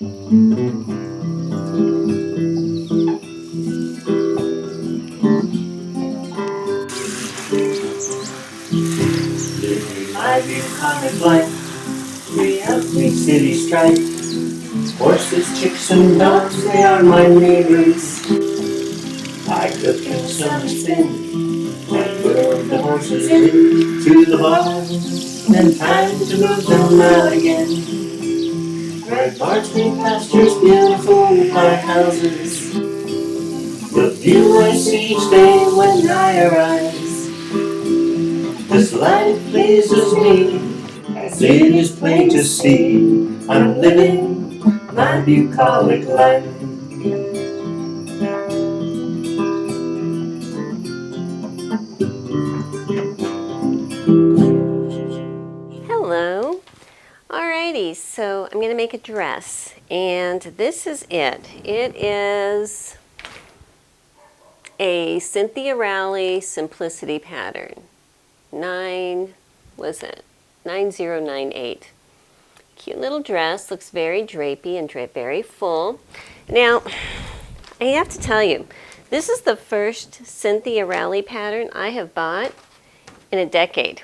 Living my bucolic life, we have 3 cities stripe. Horses, chicks, and dogs, they are my neighbors. I cook and some spin, and put the horses into the barn. Then time to move them out again. Red barns, green pastures, beautiful my houses. The view I see each day when I arise. This life pleases me, as it is plain to see. I'm living my bucolic life. Hello. Alrighty, so I'm going to make a dress, and this is it. It is a Cynthia Rowley Simplicity pattern. 9098. Cute little dress, looks very drapey and very full. Now, I have to tell you, this is the first Cynthia Rowley pattern I have bought in a decade.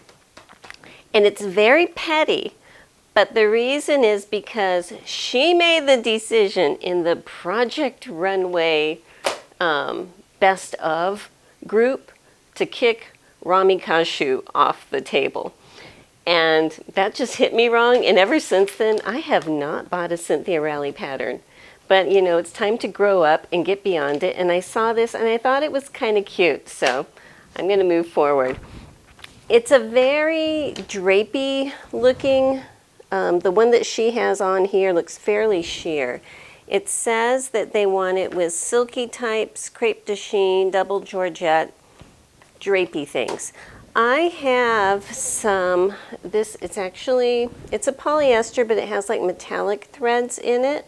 And it's very petty, but the reason is because she made the decision in the Project Runway Best Of group to kick 𝐥𝐢𝐤𝐞 off the table. And that just hit me wrong, and ever since then, I have not bought a Cynthia Rowley pattern. But, you know, it's time to grow up and get beyond it, and I saw this and I thought it was kind of cute, so I'm going to move forward. It's a very drapey looking, the one that she has on here looks fairly sheer. It says that they want it with silky types, crepe de chine, double georgette, drapey things. I have some, it's a polyester, but it has like metallic threads in it.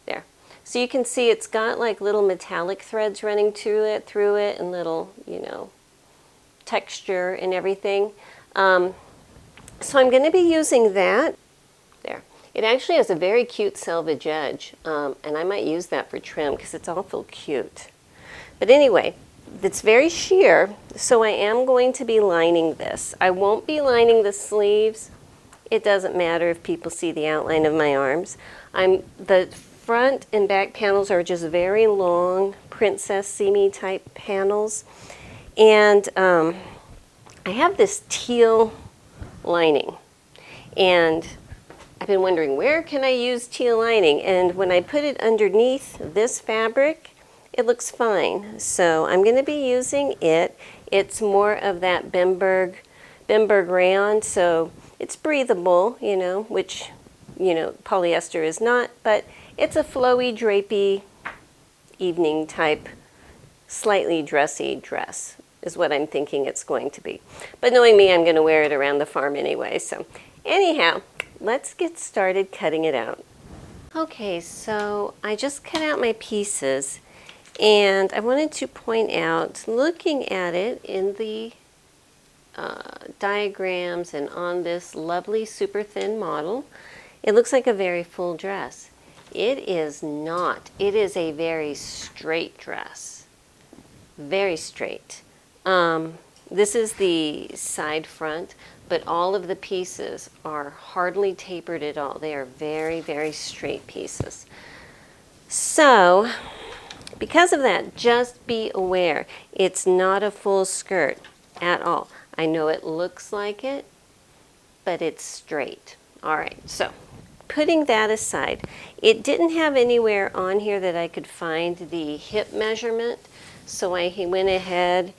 There. So you can see it's got like little metallic threads running through it, and little, you know, texture and everything. So I'm going to be using that. There. It actually has a very cute selvage edge, and I might use that for trim because it's awful cute. But anyway, it's very sheer, so I am going to be lining this. I won't be lining the sleeves. It doesn't matter if people see the outline of my arms. The front and back panels are just very long, princess see-me type panels. And I have this teal lining, and I've been wondering, where can I use teal lining? And when I put it underneath this fabric, it looks fine. So I'm going to be using it. It's more of that bemburg rayon, so it's breathable, you know, which, you know, polyester is not, but it's a flowy, drapey, evening type, slightly dressy dress is what I'm thinking it's going to be. But knowing me, I'm going to wear it around the farm anyway. So anyhow, let's get started cutting it out. Okay, so I just cut out my pieces, and I wanted to point out, looking at it in the diagrams and on this lovely super thin model, it looks like a very full dress. It is not. It is a very straight dress. Very straight. This is the side front, but all of the pieces are hardly tapered at all. They are very, very straight pieces. So, because of that, just be aware, it's not a full skirt at all. I know it looks like it, but it's straight. All right, so putting that aside, it didn't have anywhere on here that I could find the hip measurement, so I went ahead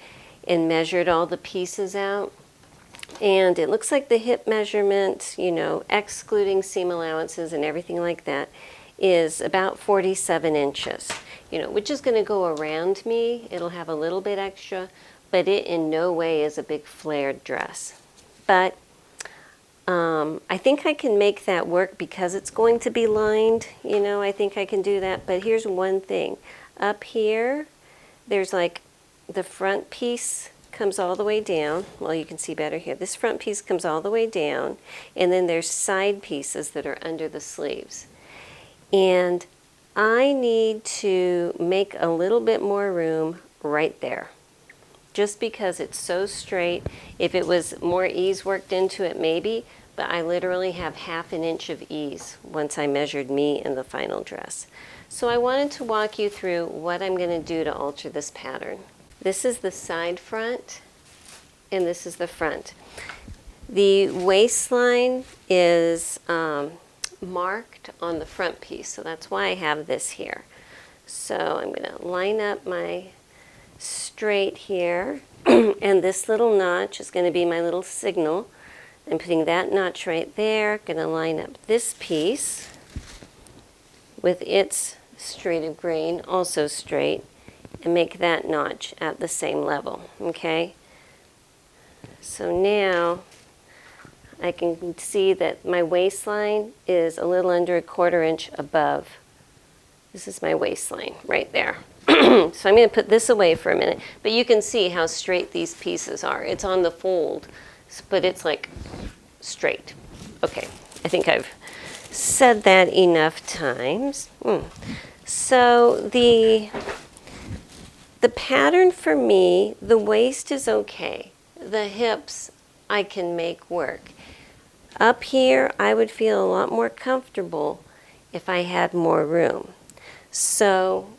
and measured all the pieces out. And it looks like the hip measurement, you know, excluding seam allowances and everything like that, is about 47 inches, you know, which is going to go around me. It'll have a little bit extra, but it in no way is a big flared dress. But I think I can make that work because it's going to be lined, you know, I think I can do that. But here's one thing. Up here, there's like the front piece comes all the way down. Well, you can see better here. This front piece comes all the way down, and then there's side pieces that are under the sleeves. And I need to make a little bit more room right there. Just because it's so straight. If it was more ease worked into it, maybe, but I literally have ½ inch of ease once I measured me in the final dress. So I wanted to walk you through what I'm going to do to alter this pattern. This is the side front, and this is the front. The waistline is marked on the front piece, so that's why I have this here. So I'm going to line up my straight here, and this little notch is going to be my little signal. I'm putting that notch right there, going to line up this piece with its straight of grain, also straight, and make that notch at the same level, okay? So now I can see that my waistline is a little under ¼ inch above. This is my waistline right there. So I'm going to put this away for a minute, but you can see how straight these pieces are. It's on the fold, but it's like straight. Okay, I think I've said that enough times. So the pattern for me, the waist is okay. The hips I can make work. Up here, I would feel a lot more comfortable if I had more room. So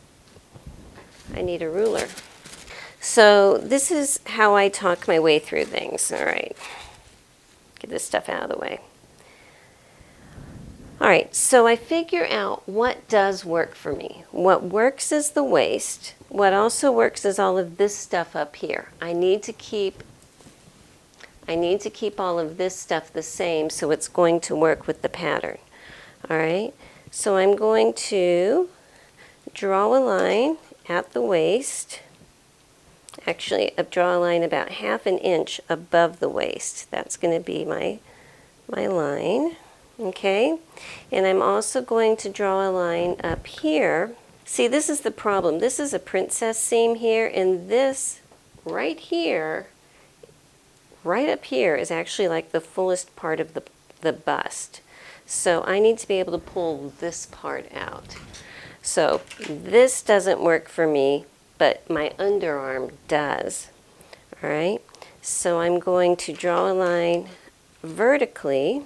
I need a ruler. So this is how I talk my way through things. All right, get this stuff out of the way. All right, so I figure out what does work for me. What works is the waist. What also works is all of this stuff up here. I need to keep all of this stuff the same so it's going to work with the pattern. All right, so I'm going to draw a line at the waist. Actually, draw a line about ½ inch above the waist. That's going to be my line, okay? And I'm also going to draw a line up here. See, this is the problem. This is a princess seam here, and this right here, right up here, is actually like the fullest part of the bust. So I need to be able to pull this part out. So this doesn't work for me, but my underarm does. All right, so I'm going to draw a line vertically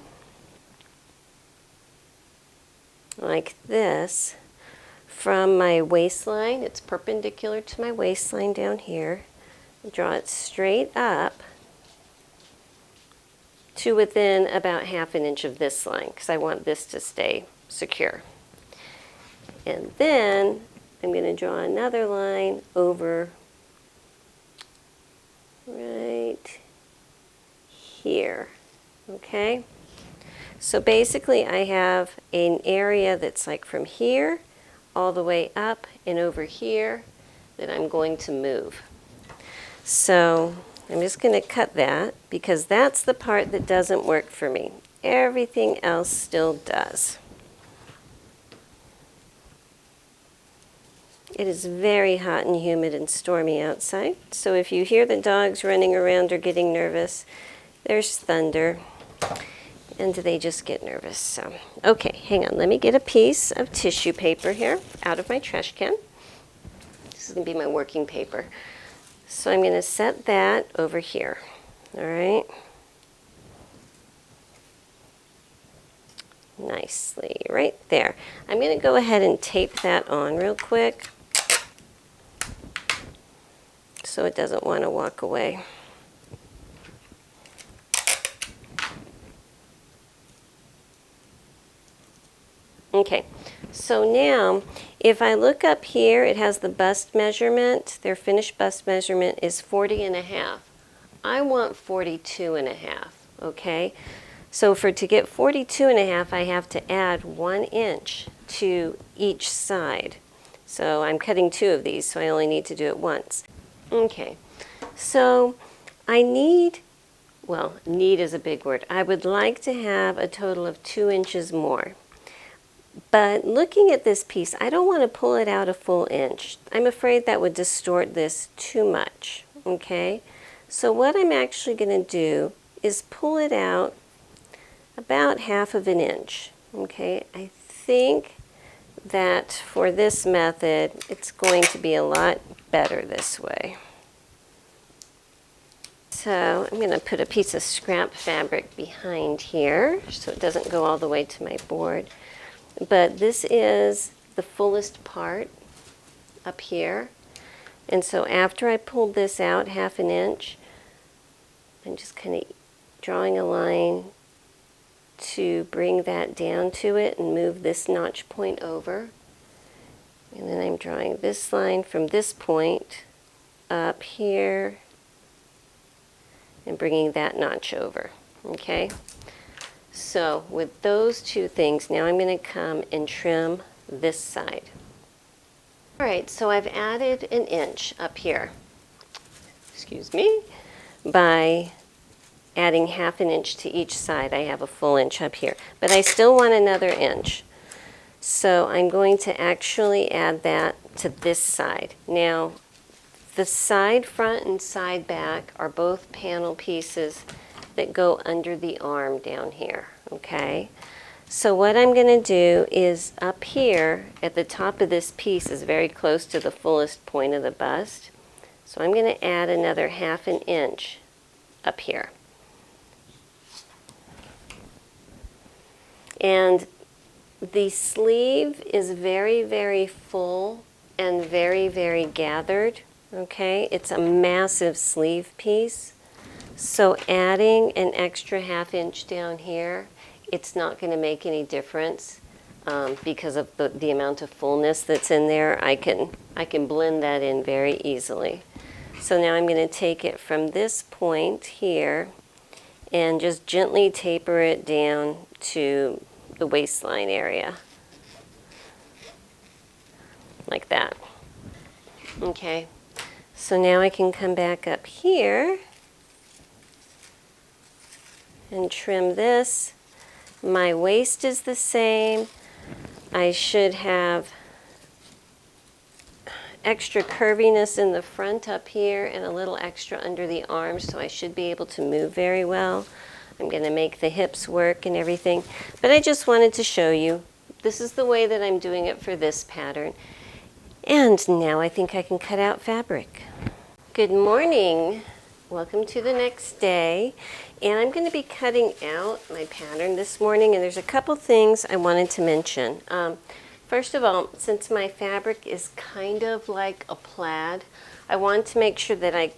like this from my waistline. It's perpendicular to my waistline down here. Draw it straight up to within about ½ inch of this line because I want this to stay secure. And then I'm going to draw another line over right here, okay? So basically I have an area that's like from here all the way up and over here that I'm going to move. So I'm just going to cut that because that's the part that doesn't work for me. Everything else still does. It is very hot and humid and stormy outside, so if you hear the dogs running around or getting nervous, there's thunder, and they just get nervous. So, okay, hang on. Let me get a piece of tissue paper here out of my trash can. This is going to be my working paper. So I'm going to set that over here, all right? Nicely, right there. I'm going to go ahead and tape that on real quick so it doesn't want to walk away. Okay, so now if I look up here, it has the bust measurement. Their finished bust measurement is 40.5. I want 42.5, okay? So to get 42.5, I have to add 1 inch to each side. So I'm cutting 2 of these, so I only need to do it once. Okay, so I need, well, need is a big word. I would like to have a total of 2 inches more. But looking at this piece, I don't want to pull it out a full inch. I'm afraid that would distort this too much, okay? So what I'm actually going to do is pull it out about ½ of an inch, okay? I think that for this method, it's going to be a lot better this way. So I'm going to put a piece of scrap fabric behind here so it doesn't go all the way to my board. But this is the fullest part up here. And so after I pulled this out 1/2 inch, I'm just kind of drawing a line to bring that down to it and move this notch point over. And then I'm drawing this line from this point up here and bringing that notch over, okay? So with those two things, now I'm going to come and trim this side. All right, so I've added 1 inch up here, excuse me, by adding 1/2 inch to each side. I have a full inch up here, but I still want another inch. So I'm going to actually add that to this side. Now, the side front and side back are both panel pieces that go under the arm down here, okay? So what I'm going to do is up here at the top of this piece is very close to the fullest point of the bust. So I'm going to add another 1/2 inch up here. And the sleeve is very, very full and very, very gathered, okay? It's a massive sleeve piece. So adding an extra 1/2 inch down here, it's not going to make any difference because of the amount of fullness that's in there. I can blend that in very easily. So now I'm going to take it from this point here and just gently taper it down to the waistline area, like that. Okay, so now I can come back up here and trim this. My waist is the same. I should have extra curviness in the front up here and a little extra under the arms, so I should be able to move very well. I'm going to make the hips work and everything, but I just wanted to show you this is the way that I'm doing it for this pattern. And now I think I can cut out fabric. Good morning. Welcome to the next day. And I'm going to be cutting out my pattern this morning, and there's a couple things I wanted to mention. First of all, since my fabric is kind of like a plaid, I want to make sure that I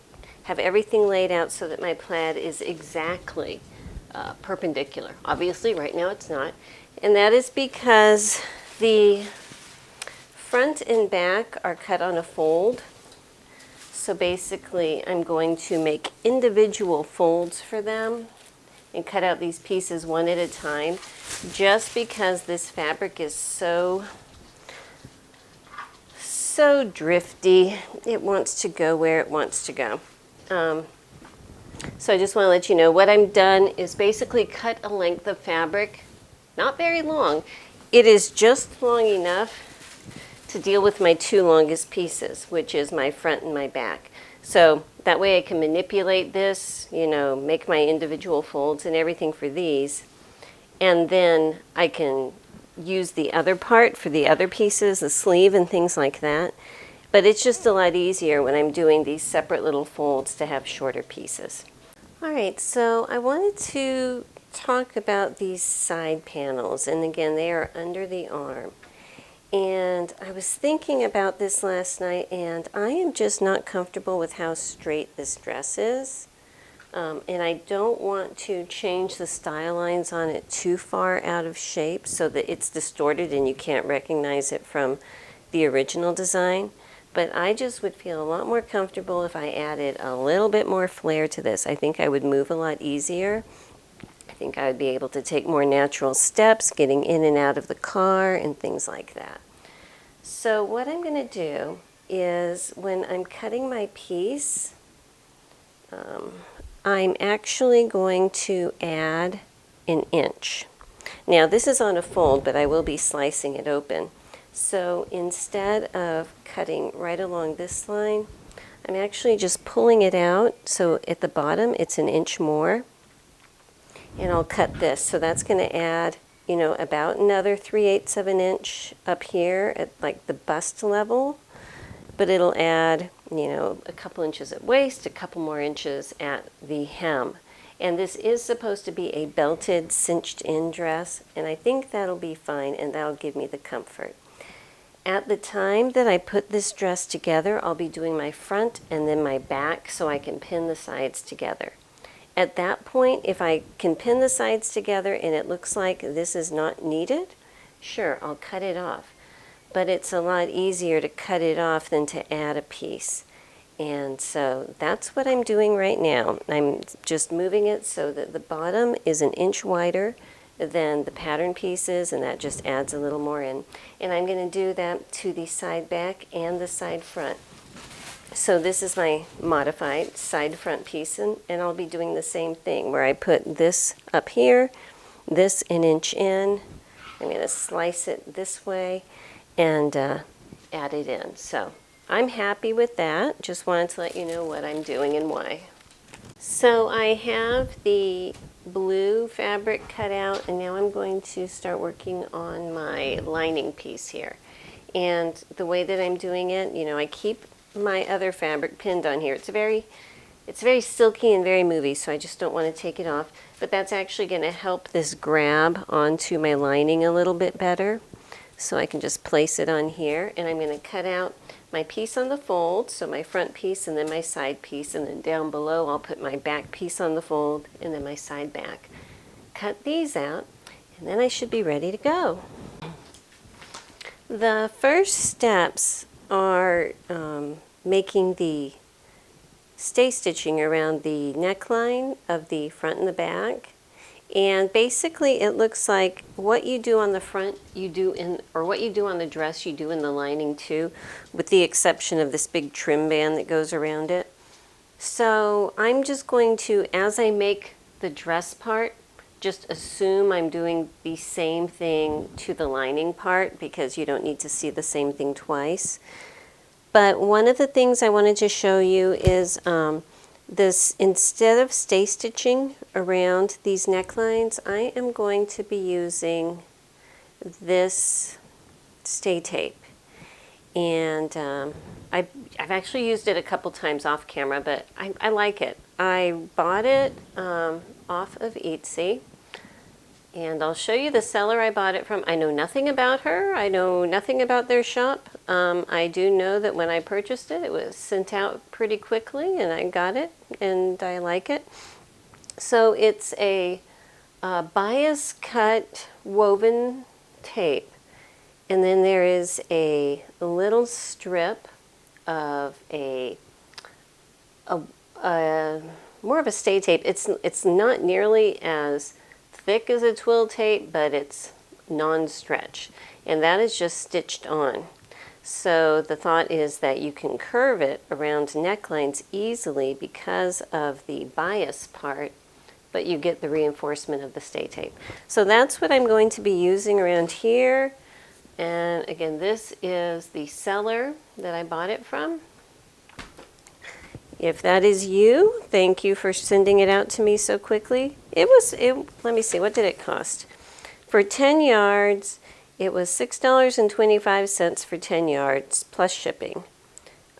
have everything laid out so that my plaid is exactly perpendicular. Obviously, right now it's not. And that is because the front and back are cut on a fold. So basically, I'm going to make individual folds for them and cut out these pieces one at a time, just because this fabric is so drifty. It wants to go where it wants to go. So I just want to let you know what I'm done is basically cut a length of fabric, not very long. It is just long enough to deal with my two longest pieces, which is my front and my back. So that way I can manipulate this, you know, make my individual folds and everything for these. And then I can use the other part for the other pieces, the sleeve and things like that. But it's just a lot easier when I'm doing these separate little folds to have shorter pieces. All right, so I wanted to talk about these side panels. And again, they are under the arm. And I was thinking about this last night, and I am just not comfortable with how straight this dress is. And I don't want to change the style lines on it too far out of shape so that it's distorted and you can't recognize it from the original design. But I just would feel a lot more comfortable if I added a little bit more flair to this. I think I would move a lot easier. I think I would be able to take more natural steps, getting in and out of the car and things like that. So what I'm going to do is when I'm cutting my piece, I'm actually going to add an inch. Now this is on a fold, but I will be slicing it open. So instead of cutting right along this line, I'm actually just pulling it out. So at the bottom, it's an inch more. And I'll cut this. So that's going to add you know, about another 3/8 of an inch up here at like the bust level, but it'll add, you know, a couple inches at waist, a couple more inches at the hem. And this is supposed to be a belted, cinched in dress, and I think that'll be fine, and that'll give me the comfort. At the time that I put this dress together, I'll be doing my front and then my back so I can pin the sides together. At that point, if I can pin the sides together and it looks like this is not needed, sure, I'll cut it off. But it's a lot easier to cut it off than to add a piece. And so that's what I'm doing right now. I'm just moving it so that the bottom is an inch wider than the pattern pieces, and that just adds a little more in. And I'm going to do that to the side back and the side front. So this is my modified side front piece, and I'll be doing the same thing where I put this up here, this an inch in. I'm going to slice it this way and add it in. So I'm happy with that. Just wanted to let you know what I'm doing and why. So I have the blue fabric cut out, and now I'm going to start working on my lining piece here. And the way that I'm doing it, you know, I keep my other fabric pinned on here. It's very silky and very movey, so I just don't want to take it off. But that's actually going to help this grab onto my lining a little bit better. So I can just place it on here, and I'm going to cut out my piece on the fold, so my front piece and then my side piece, and then down below I'll put my back piece on the fold and then my side back. Cut these out, and then I should be ready to go. The first steps are making the stay stitching around the neckline of the front and the back. And basically it looks like what you do on the front, you do in, or what you do on the dress, you do in the lining too, with the exception of this big trim band that goes around it. So I'm just going to, as I make the dress part, just assume I'm doing the same thing to the lining part, because you don't need to see the same thing twice. But one of the things I wanted to show you is this, instead of stay stitching around these necklines, I am going to be using this stay tape. And I've actually used it a couple times off camera, but I like it. I bought it off of 𝐿𝐸𝐸, and I'll show you the seller I bought it from. I know nothing about her. I know nothing about their shop. I do know that when I purchased it, it was sent out pretty quickly, and I got it, and I like it. So it's a bias cut woven tape, and then there is a little strip of more of a stay tape. It's not nearly as thick as a twill tape, but it's non-stretch, and that is just stitched on. So the thought is that you can curve it around necklines easily because of the bias part, but you get the reinforcement of the stay tape. So that's what I'm going to be using around here. And again, this is the seller that I bought it from. If that is you, thank you for sending it out to me so quickly. Let me see, what did it cost? For 10 yards, it was $6.25 for 10 yards plus shipping.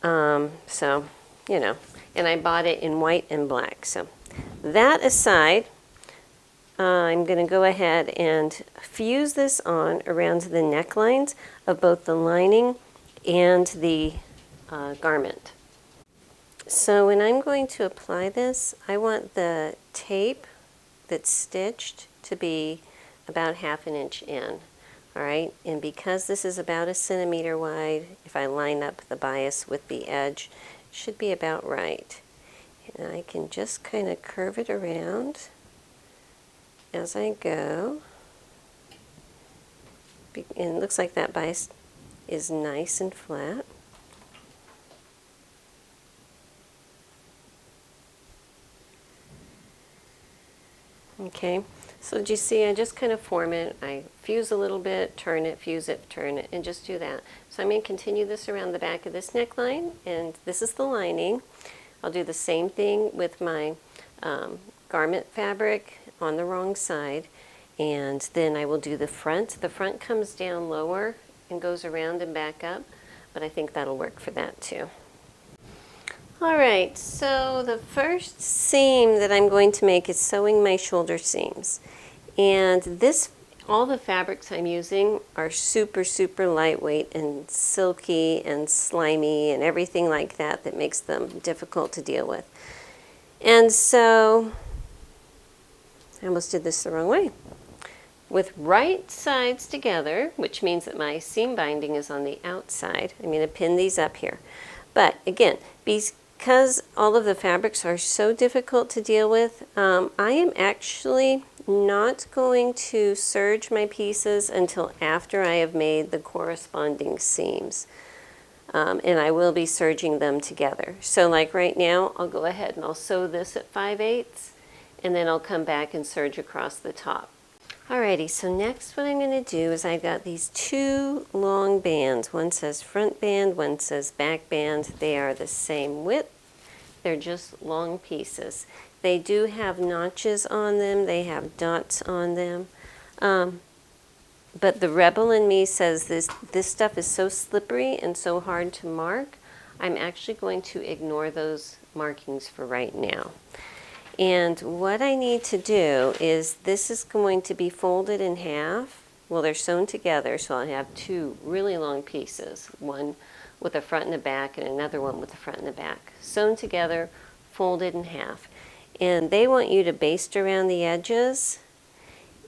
So, you know, and I bought it in white and black. So that aside, I'm going to go ahead and fuse this on around the necklines of both the lining and the garment. So when I'm going to apply this, I want the tape that's stitched to be about 1/2 inch in. All right, and because this is about 1 centimeter wide, if I line up the bias with the edge, it should be about right. And I can just kind of curve it around as I go. And it looks like that bias is nice and flat. Okay, so do you see, I just kind of form it, I fuse a little bit, turn it, fuse it, turn it, and just do that. So I'm going to continue this around the back of this neckline, and this is the lining. I'll do the same thing with my garment fabric on the wrong side, and then I will do the front. The front comes down lower and goes around and back up, but I think that'll work for that too. All right, so the first seam that I'm going to make is sewing my shoulder seams. And this, all the fabrics I'm using are super, super lightweight and silky and slimy and everything like that that makes them difficult to deal with. And so, I almost did this the wrong way. With right sides together, which means that my seam binding is on the outside, I'm going to pin these up here. But again, because all of the fabrics are so difficult to deal with, I am actually not going to serge my pieces until after I have made the corresponding seams. And I will be serging them together. So like right now, I'll go ahead and I'll sew this at 5/8, and then I'll come back and serge across the top. Alrighty, so next what I'm going to do is I've got these two long bands. One says front band, one says back band. They are the same width. They're just long pieces. They do have notches on them. They have dots on them. But the rebel in me says this stuff is so slippery and so hard to mark, I'm actually going to ignore those markings for right now. And what I need to do is this is going to be folded in half. Well, they're sewn together, so I'll have two really long pieces, one with a front and a back and another one with the front and the back. Sewn together, folded in half. And they want you to baste around the edges,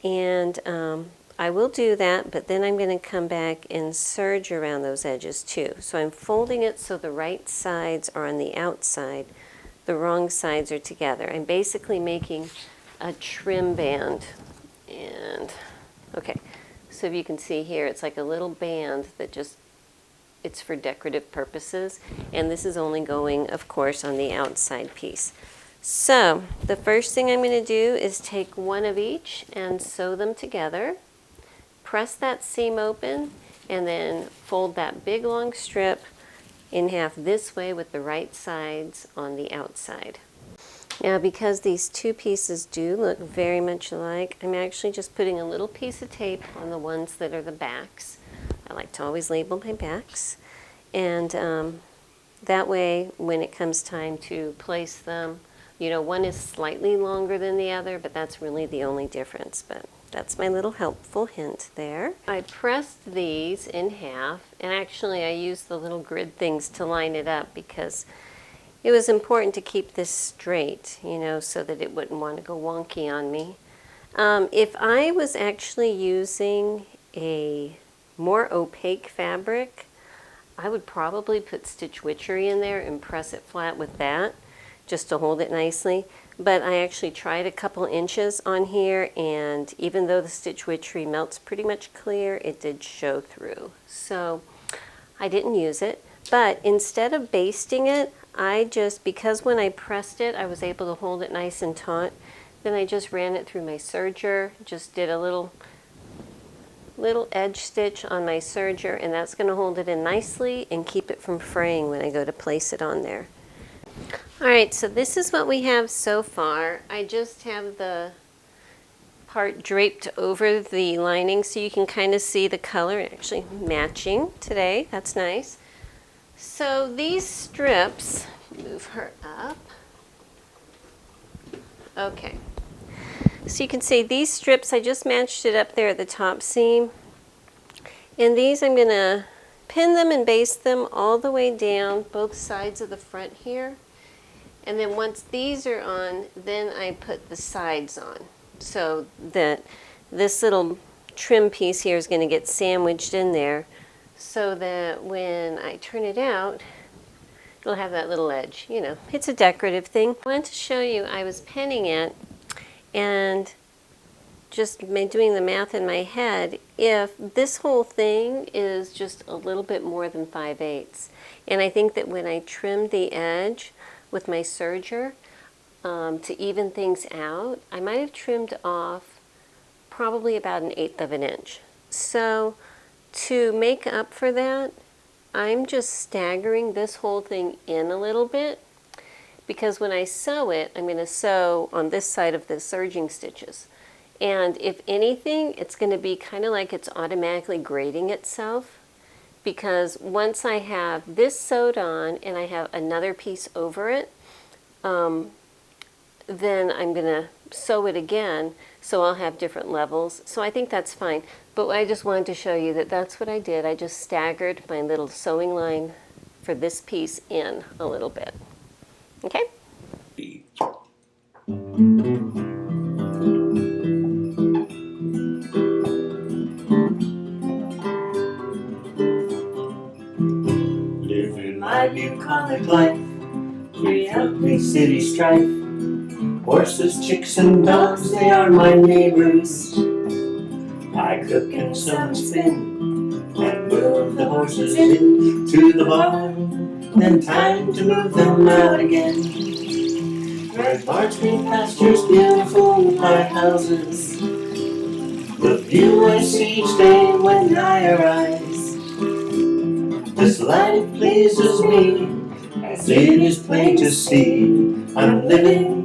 and I will do that, but then I'm going to come back and serge around those edges too. So I'm folding it so the right sides are on the outside, the wrong sides are together. I'm basically making a trim band. And okay, so if you can see here, it's like a little band that just, it's for decorative purposes. And this is only going, of course, on the outside piece. So the first thing I'm going to do is take one of each and sew them together. Press that seam open and then fold that big long strip in half this way with the right sides on the outside. Now, because these two pieces do look very much alike, I'm actually just putting a little piece of tape on the ones that are the backs. I like to always label my backs. And that way, when it comes time to place them, you know, one is slightly longer than the other, but that's really the only difference. But that's my little helpful hint there. I pressed these in half, and actually I used the little grid things to line it up because it was important to keep this straight, you know, so that it wouldn't want to go wonky on me. If I was actually using a more opaque fabric, I would probably put stitch witchery in there and press it flat with that, just to hold it nicely. But I actually tried a couple inches on here, and even though the stitch witchery melts pretty much clear, it did show through. So I didn't use it. But instead of basting it, I just, because when I pressed it, I was able to hold it nice and taut, then I just ran it through my serger, just did a little edge stitch on my serger, and that's going to hold it in nicely and keep it from fraying when I go to place it on there. Alright, so this is what we have so far. I just have the part draped over the lining so you can kind of see the color actually matching today. That's nice. So these strips, move her up. Okay. So you can see these strips, I just matched it up there at the top seam. And these I'm going to pin them and baste them all the way down both sides of the front here. And then once these are on, then I put the sides on. So that this little trim piece here is going to get sandwiched in there so that when I turn it out, it'll have that little edge. You know, it's a decorative thing. I wanted to show you, I was pinning it and just doing the math in my head, if this whole thing is just a little bit more than 5/8. And I think that when I trimmed the edge with my serger to even things out, I might have trimmed off probably about 1/8 of an inch. So to make up for that, I'm just staggering this whole thing in a little bit, because when I sew it, I'm going to sew on this side of the serging stitches. And if anything, it's going to be kind of like it's automatically grading itself, because once I have this sewed on and I have another piece over it, then I'm going to sew it again, so I'll have different levels. So I think that's fine. But I just wanted to show you that that's what I did. I just staggered my little sewing line for this piece in a little bit. Okay? Living my bucolic life, free healthy city strife. Horses, chicks, and dogs, they are my neighbors. I cook and sew and spin, and move the horses into the barn. Then time to move them out again. Red barns, green pastures, beautiful white houses. The view I see each day when I arise. This life pleases me, as it is plain to see. I'm living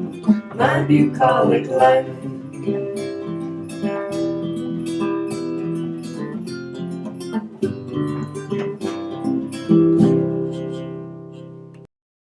my bucolic life.